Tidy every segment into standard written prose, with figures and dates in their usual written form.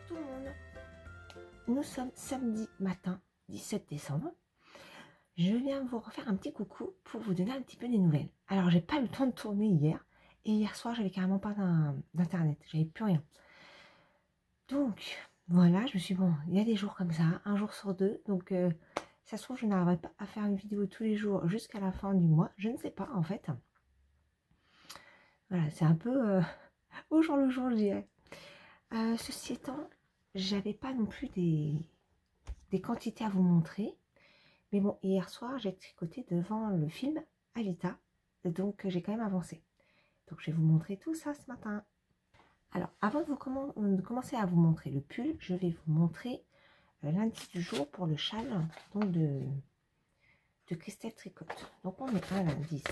Tout le monde, nous sommes samedi matin 17 décembre. Je viens vous refaire un petit coucou pour vous donner un petit peu des nouvelles. Alors j'ai pas eu le temps de tourner hier et hier soir j'avais carrément pas d'internet, j'avais plus rien. Donc voilà, je me suis dit, bon, il y a des jours comme ça, un jour sur deux, donc ça se trouve je n'arriverai pas à faire une vidéo tous les jours jusqu'à la fin du mois, je ne sais pas en fait. Voilà, c'est un peu au jour le jour je dirais. Ceci étant, j'avais pas non plus des quantités à vous montrer. Mais bon, hier soir, j'ai tricoté devant le film Alita. Donc, j'ai quand même avancé. Donc, je vais vous montrer tout ça ce matin. Alors, avant de commencer à vous montrer le pull, je vais vous montrer l'indice du jour pour le châle donc de Christelle Tricotte. Donc, on est à l'indice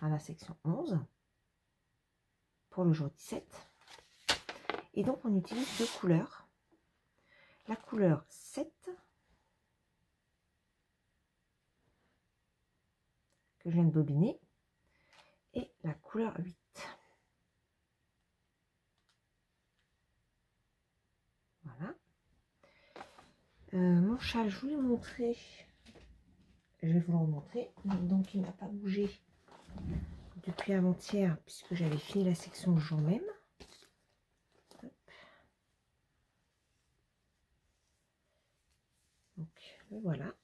à la section 11 pour le jour 17. Et donc, on utilise deux couleurs. La couleur 7 que je viens de bobiner et la couleur 8. Voilà. Mon châle, je vous l'ai montré. Je vais vous le remontrer. Donc, il n'a pas bougé depuis avant-hier puisque j'avais fini la section le jour même. Hop. Donc, le voilà.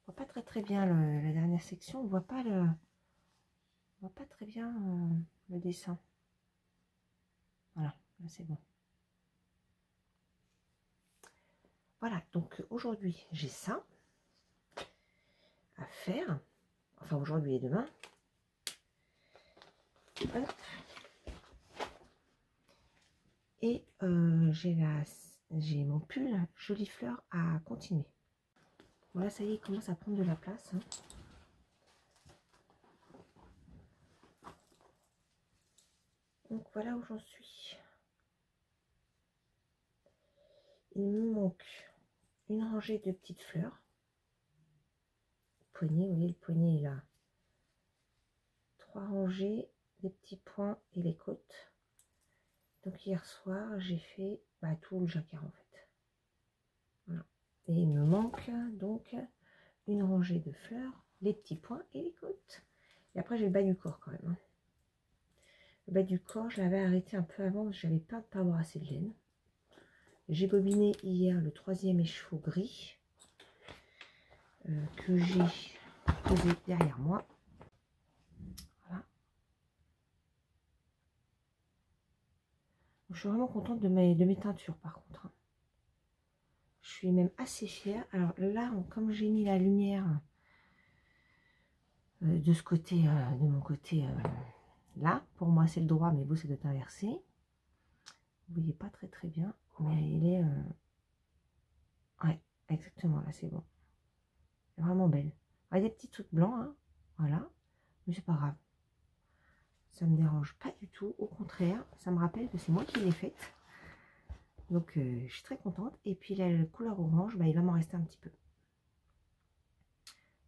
On voit pas très bien la dernière section. On voit pas très bien le dessin. Voilà, là c'est bon. Voilà, donc aujourd'hui j'ai ça à faire. Enfin aujourd'hui et demain. Hop. Et j'ai mon pull Jolie Fleur à continuer. Voilà, ça y est, il commence à prendre de la place. Hein. Donc voilà où j'en suis. Il me manque une rangée de petites fleurs. Poignée, vous voyez le poignet est là. 3 rangées, des petits points et les côtes. Donc hier soir, j'ai fait tout le jacquard en fait. Voilà. Et il me manque donc une rangée de fleurs, les petits points et les côtes. Et après j'ai le bas du corps quand même. Hein. Le bas du corps, je l'avais arrêté un peu avant parce que j'avais peur de ne pas avoir assez de laine. J'ai bobiné hier le 3e écheveau gris que j'ai posé derrière moi. Voilà. Je suis vraiment contente de mes teintures par contre. Je suis même assez fière. Alors là, comme j'ai mis la lumière de ce côté, de mon côté là, pour moi c'est le droit, mais vous c'est de inversé. Vous voyez pas très bien, mais il est ouais, exactement, là c'est bon. C'est vraiment belle. Il y a des petits trucs blancs, hein, voilà, mais c'est pas grave. Ça me dérange pas du tout, au contraire, ça me rappelle que c'est moi qui l'ai faite. Donc je suis très contente. Et puis la couleur orange, il va m'en rester un petit peu.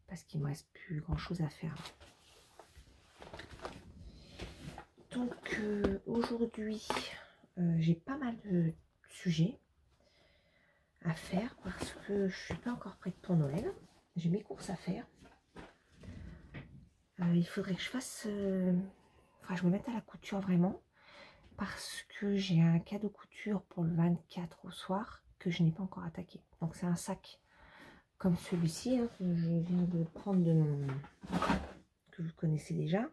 Parce qu'il me reste plus grand chose à faire. Donc aujourd'hui, j'ai pas mal de sujets à faire parce que je suis pas encore prête pour Noël. J'ai mes courses à faire. Il faudrait que je fasse... je me mette à la couture vraiment. Parce que j'ai un cadeau couture pour le 24 au soir que je n'ai pas encore attaqué. Donc c'est un sac comme celui-ci hein, que je viens de prendre que vous connaissez déjà.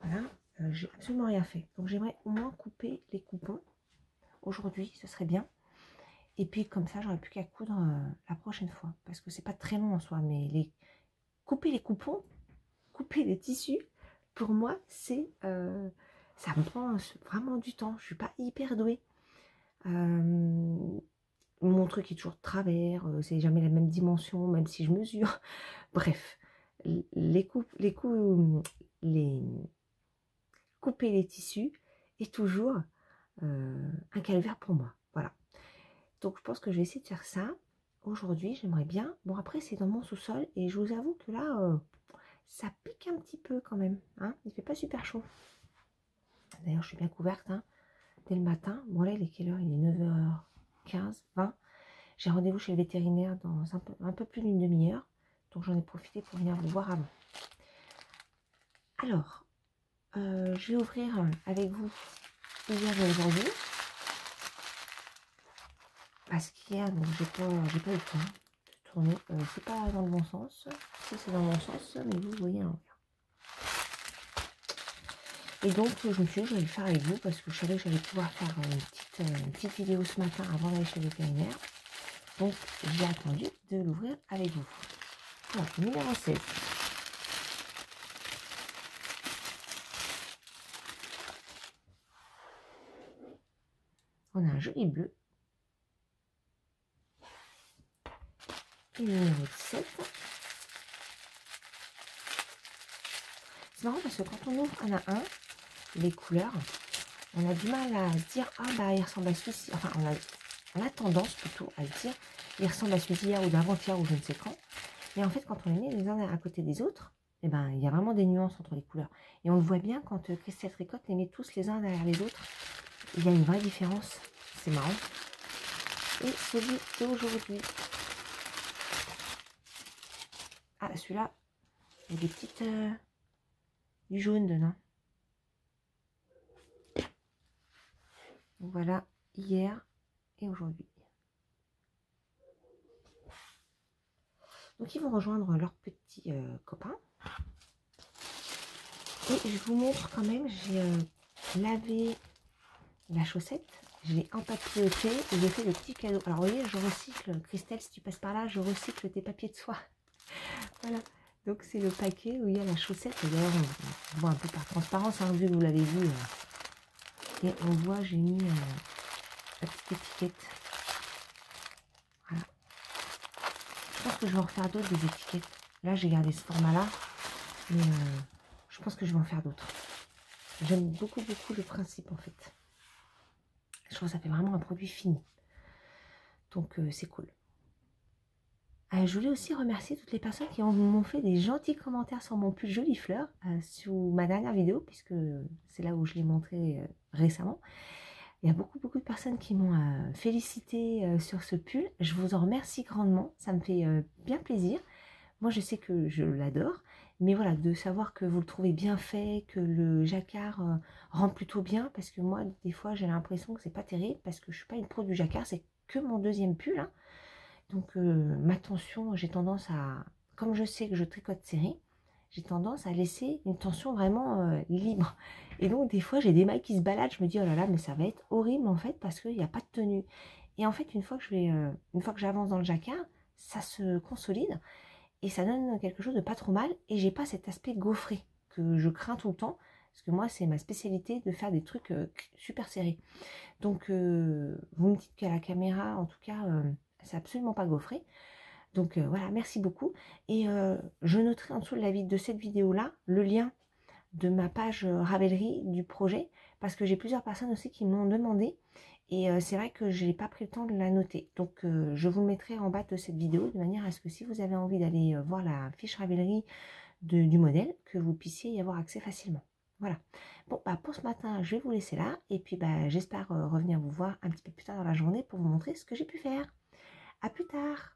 Voilà, j'ai absolument rien fait. Donc j'aimerais au moins couper les coupons aujourd'hui, ce serait bien. Et puis comme ça, j'aurai plus qu'à coudre la prochaine fois. Parce que c'est pas très long en soi, mais couper les coupons, couper les tissus, pour moi, c'est ça me prend vraiment du temps. Je suis pas hyper douée. Mon truc est toujours de travers, c'est jamais la même dimension, même si je mesure. Bref, couper les tissus est toujours un calvaire pour moi. Voilà. Donc je pense que je vais essayer de faire ça. Aujourd'hui, j'aimerais bien. Bon, après, c'est dans mon sous-sol et je vous avoue que là, ça pique un petit peu quand même. Hein, il fait pas super chaud. D'ailleurs, je suis bien couverte hein, dès le matin. Bon, là, il est quelle heure? Il est 9h15, 20. J'ai rendez-vous chez le vétérinaire dans un peu plus d'une demi-heure. Donc, j'en ai profité pour venir vous voir avant. Alors, je vais ouvrir avec vous hier et aujourd'hui. Parce qu'hier, j'ai pas eu le temps de tourner. C'est pas dans le bon sens. Si, c'est dans le bon sens, mais vous voyez à l'envers. Et donc, je me suis dit, je vais le faire avec vous parce que je savais que j'allais pouvoir faire une petite vidéo ce matin avant d'aller chez le vétérinaire. Donc, j'ai attendu de l'ouvrir avec vous. Voilà, numéro 16. On a un joli bleu. Et le numéro 17. C'est marrant parce que quand on ouvre un à un, les couleurs, on a du mal à se dire, ah bah il ressemble à celui-ci. Enfin, on a tendance plutôt à se dire, il ressemble à celui d'hier ou d'avant-hier ou je ne sais quand. Et en fait, quand on les met les uns à côté des autres, eh ben, il y a vraiment des nuances entre les couleurs. Et on le voit bien quand Christelle Tricotte les met tous les uns derrière les autres. Il y a une vraie différence. C'est marrant. Et celui d'aujourd'hui. Ah, celui-là, il y a des petites... du jaune dedans. Donc voilà, hier et aujourd'hui. Donc ils vont rejoindre leurs petits copains. Et je vous montre quand même, j'ai lavé la chaussette, je l'ai empapillotée et j'ai fait le petit cadeau. Alors vous voyez, je recycle, Christelle, si tu passes par là, je recycle tes papiers de soie. Voilà, donc c'est le paquet où il y a la chaussette. D'ailleurs, on voit un peu par transparence, hein, vu que vous l'avez vu. Et on voit, j'ai mis la petite étiquette. Voilà. Je pense que je vais en refaire d'autres des étiquettes. Là, j'ai gardé ce format-là, mais je pense que je vais en faire d'autres. J'aime beaucoup, beaucoup le principe, en fait. Je trouve que ça fait vraiment un produit fini. Donc, c'est cool. Je voulais aussi remercier toutes les personnes qui m'ont fait des gentils commentaires sur mon pull Jolie Fleur, sous ma dernière vidéo, puisque c'est là où je l'ai montré récemment. Il y a beaucoup, beaucoup de personnes qui m'ont félicité sur ce pull. Je vous en remercie grandement. Ça me fait bien plaisir. Moi, je sais que je l'adore. Mais voilà, de savoir que vous le trouvez bien fait, que le jacquard rend plutôt bien. Parce que moi, des fois, j'ai l'impression que c'est pas terrible. Parce que je suis pas une pro du jacquard. C'est que mon deuxième pull. Hein. Donc, ma tension, j'ai tendance à... Comme je sais que je tricote serré, j'ai tendance à laisser une tension vraiment libre. Et donc, des fois, j'ai des mailles qui se baladent. Je me dis, oh là là, mais ça va être horrible, en fait, parce qu'il n'y a pas de tenue. Et en fait, une fois que j'avance dans le jacquard, ça se consolide. Et ça donne quelque chose de pas trop mal. Et j'ai pas cet aspect gaufré que je crains tout le temps. Parce que moi, c'est ma spécialité de faire des trucs super serrés. Donc, vous me dites qu'à la caméra, en tout cas, c'est absolument pas gaufré. Donc voilà, merci beaucoup. Et je noterai en dessous de cette vidéo-là le lien de ma page Ravelry du projet. Parce que j'ai plusieurs personnes aussi qui m'ont demandé. Et c'est vrai que je n'ai pas pris le temps de la noter. Donc je vous le mettrai en bas de cette vidéo. De manière à ce que si vous avez envie d'aller voir la fiche Ravelry du modèle, que vous puissiez y avoir accès facilement. Voilà. Bon, bah pour ce matin, je vais vous laisser là. Et puis bah, j'espère revenir vous voir un petit peu plus tard dans la journée pour vous montrer ce que j'ai pu faire. À plus tard.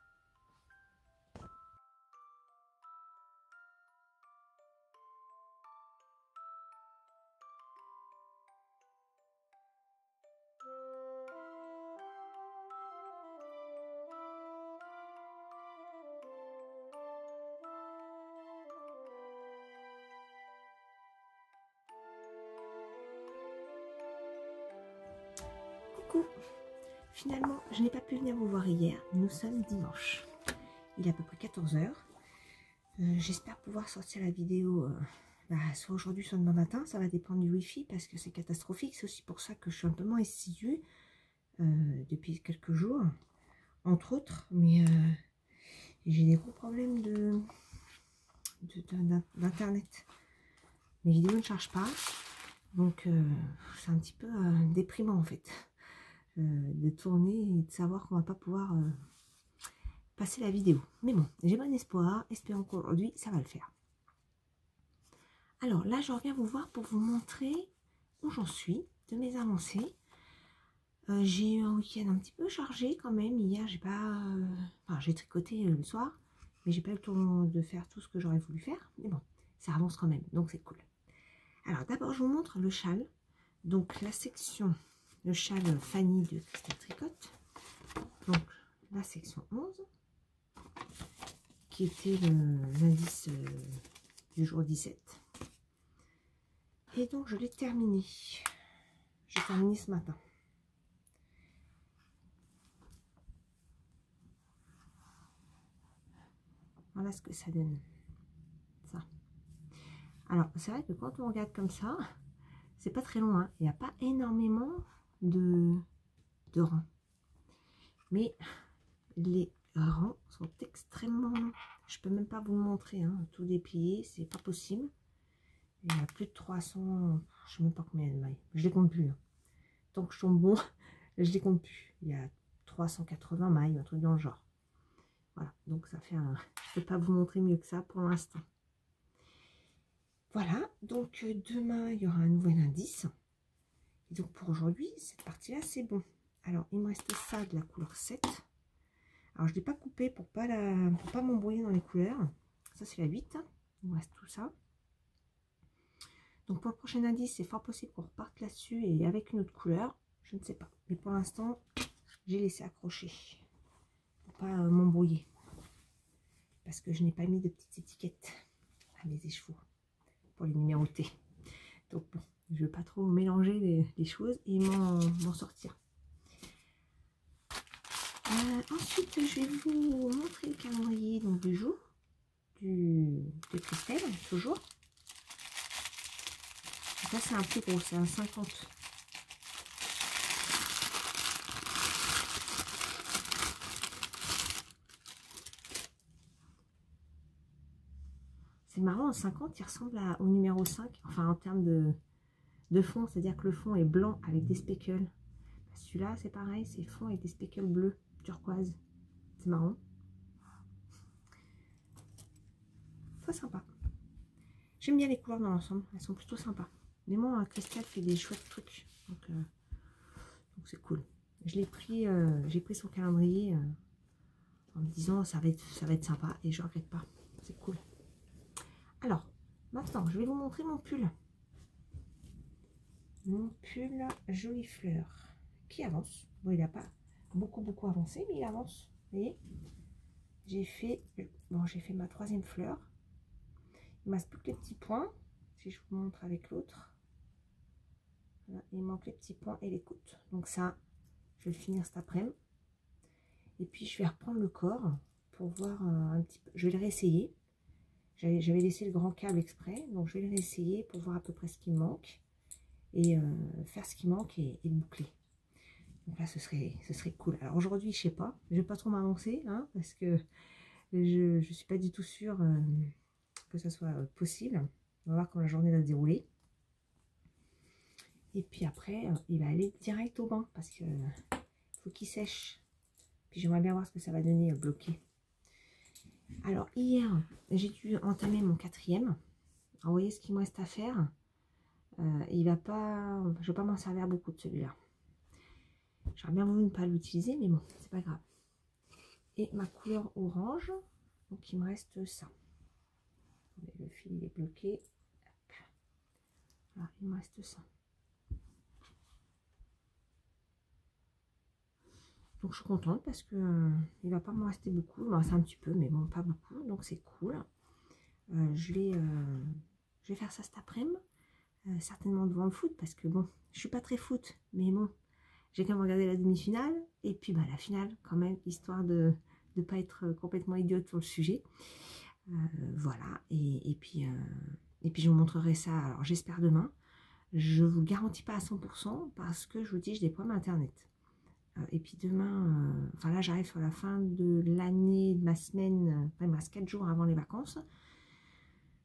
Coucou. finalement, je n'ai pas pu venir vous voir hier. Nous sommes dimanche. Il est à peu près 14 h. J'espère pouvoir sortir la vidéo soit aujourd'hui, soit demain matin. Ça va dépendre du wifi parce que c'est catastrophique. C'est aussi pour ça que je suis un peu moins assidue depuis quelques jours, entre autres. Mais j'ai des gros problèmes d'internet. Mes vidéos ne chargent pas. Donc c'est un petit peu déprimant en fait. De tourner et de savoir qu'on va pas pouvoir passer la vidéo. Mais bon, j'ai bon espoir. Espérons qu'aujourd'hui, ça va le faire. Alors là, je reviens vous voir pour vous montrer où j'en suis de mes avancées. J'ai eu un week-end un petit peu chargé quand même. Hier, j'ai pas... enfin, j'ai tricoté le soir, mais j'ai pas eu le temps de faire tout ce que j'aurais voulu faire. Mais bon, ça avance quand même, donc c'est cool. Alors d'abord, je vous montre le châle. Donc la section... le châle Fanny de Cristal Tricotte, donc la section 11, qui était l'indice du jour 17. Et donc je l'ai terminé. J'ai terminé ce matin. Voilà ce que ça donne. Ça. Alors c'est vrai que quand on regarde comme ça, c'est pas très long, hein. Il n'y a pas énormément de rangs. Mais les rangs sont extrêmement longs. Je peux même pas vous le montrer, hein. Tout déplié, c'est pas possible. Il y a plus de 300, je sais même pas combien de mailles. Je les compte plus, hein. Tant que je tombe bon, je les compte plus. Il y a 380 mailles, un truc dans le genre. Voilà, donc ça fait un... Je peux pas vous montrer mieux que ça pour l'instant. Voilà, donc demain, il y aura un nouvel indice. Et donc pour aujourd'hui, cette partie-là, c'est bon. Alors, il me reste ça de la couleur 7. Alors, je ne l'ai pas coupé pour pas m'embrouiller dans les couleurs. Ça, c'est la 8. Il me reste tout ça. Donc, pour le prochain indice, c'est fort possible qu'on reparte là-dessus et avec une autre couleur. Je ne sais pas. Mais pour l'instant, j'ai laissé accrocher pour pas m'embrouiller. Parce que je n'ai pas mis de petites étiquettes à mes écheveaux pour les numéroter. Donc, bon, je ne veux pas trop mélanger les choses et m'en sortir. Ensuite, je vais vous montrer le calendrier donc, du jour de Christelle, toujours. Ça, c'est un plus gros, c'est un 50. C'est marrant, un 50, il ressemble au numéro 5, enfin en termes de fond, c'est-à-dire que le fond est blanc avec des speckles. Celui-là, c'est pareil, c'est fond avec des speckles bleus, turquoise. C'est marrant. Très sympa. J'aime bien les couleurs dans l'ensemble, elles sont plutôt sympas. Mais moi, Christelle fait des chouettes trucs, donc c'est cool. J'ai pris son calendrier en me disant ça va être sympa et je regrette pas. C'est cool. Alors, maintenant, je vais vous montrer mon pull. Mon pull Jolie Fleur qui avance. Bon, il n'a pas beaucoup avancé, mais il avance. Vous voyez, j'ai fait ma 3e fleur. Il me reste plus que les petits points. Si je vous montre avec l'autre. Voilà, il manque les petits points et les côtes. Donc ça, je vais le finir cet après-midi. Et puis je vais reprendre le corps pour voir un petit peu. Je vais le réessayer. J'avais laissé le grand câble exprès, donc je vais le réessayer pour voir à peu près ce qui me manque. Et faire ce qui manque et le boucler. Donc là, ce serait cool. Alors aujourd'hui, je sais pas. Je vais pas trop m'avancer, hein, parce que je suis pas du tout sûre que ça soit possible. On va voir quand la journée va se dérouler. Et puis après, il va aller direct au bain parce que faut qu'il sèche. Puis j'aimerais bien voir ce que ça va donner bloqué. Alors hier, j'ai dû entamer mon 4e. Alors, vous voyez ce qu'il me reste à faire. Il va pas, je vais pas m'en servir beaucoup de celui-là. J'aurais bien voulu ne pas l'utiliser, mais bon, c'est pas grave. Et ma couleur orange, donc il me reste ça. Le fil il est bloqué. Voilà, il me reste ça. Donc je suis contente parce que il va pas me rester beaucoup. Bon, c'est un petit peu, mais bon, pas beaucoup. Donc c'est cool. Je vais faire ça cet après-midi. Certainement devant le foot parce que bon, je suis pas très foot, mais bon, j'ai quand même regardé la demi-finale, et puis bah, la finale quand même, histoire de ne pas être complètement idiote sur le sujet. Voilà, et puis je vous montrerai ça, alors j'espère demain. Je vous garantis pas à 100% parce que je vous dis, j'ai des problèmes internet. Et puis demain, enfin là j'arrive sur la fin de l'année, de ma semaine, il me reste 4 jours avant les vacances.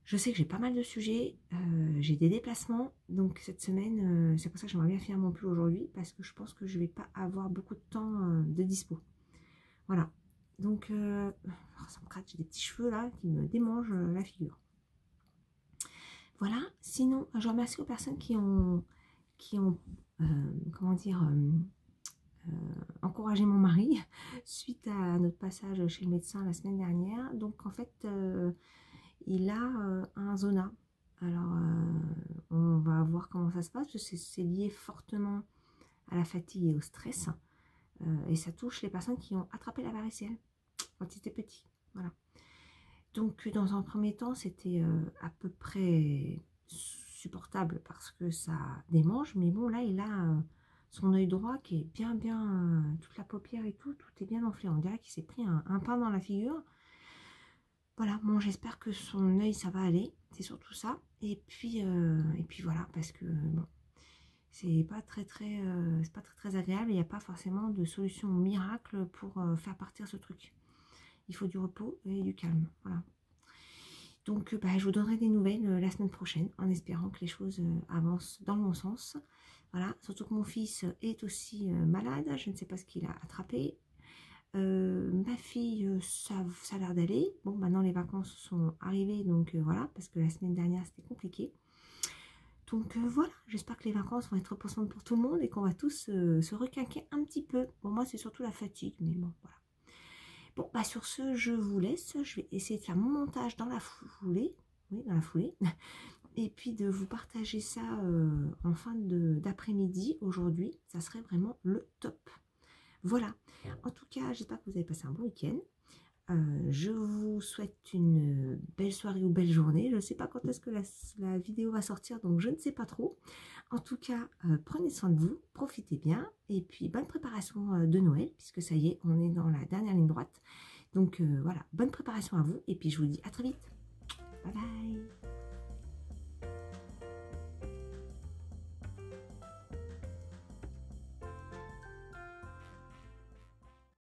Je sais que j'ai pas mal de sujets, j'ai des déplacements, donc cette semaine, c'est pour ça que j'aimerais bien finir mon pull aujourd'hui, parce que je pense que je vais pas avoir beaucoup de temps de dispo. Voilà, donc ça me gratte, j'ai des petits cheveux là qui me démangent la figure. Voilà, sinon je remercie aux personnes qui ont comment dire, encouragé mon mari suite à notre passage chez le médecin la semaine dernière. Donc en fait, il a un zona. Alors on va voir comment ça se passe, parce que c'est lié fortement à la fatigue et au stress. Et ça touche les personnes qui ont attrapé la varicelle quand ils étaient petits. Voilà. Donc dans un premier temps, c'était à peu près supportable parce que ça démange. Mais bon, là, il a son œil droit qui est bien, toute la paupière et tout est bien enflé. On dirait qu'il s'est pris un pain dans la figure. Voilà, bon, j'espère que son œil, ça va aller. C'est surtout ça. Et puis voilà, parce que bon, c'est pas très agréable. Il n'y a pas forcément de solution miracle pour faire partir ce truc. Il faut du repos et du calme. Voilà. Donc, je vous donnerai des nouvelles la semaine prochaine, en espérant que les choses avancent dans le bon sens. Voilà, surtout que mon fils est aussi malade. Je ne sais pas ce qu'il a attrapé. Ma fille, ça a l'air d'aller. Bon, maintenant les vacances sont arrivées, donc voilà, parce que la semaine dernière c'était compliqué. Donc voilà, j'espère que les vacances vont être reposantes pour tout le monde et qu'on va tous se requinquer un petit peu. Bon, moi c'est surtout la fatigue, mais bon, voilà. Bon, bah sur ce, je vous laisse. Je vais essayer de faire mon montage dans la foulée. Oui, dans la foulée. Et puis de vous partager ça en fin d'après-midi aujourd'hui. Ça serait vraiment le top. Voilà. En tout cas, j'espère que vous avez passé un bon week-end. Je vous souhaite une belle soirée ou belle journée. Je ne sais pas quand est-ce que la vidéo va sortir, donc je ne sais pas trop. En tout cas, prenez soin de vous, profitez bien. Et puis, bonne préparation de Noël, puisque ça y est, on est dans la dernière ligne droite. Donc voilà, bonne préparation à vous. Et puis, je vous dis à très vite.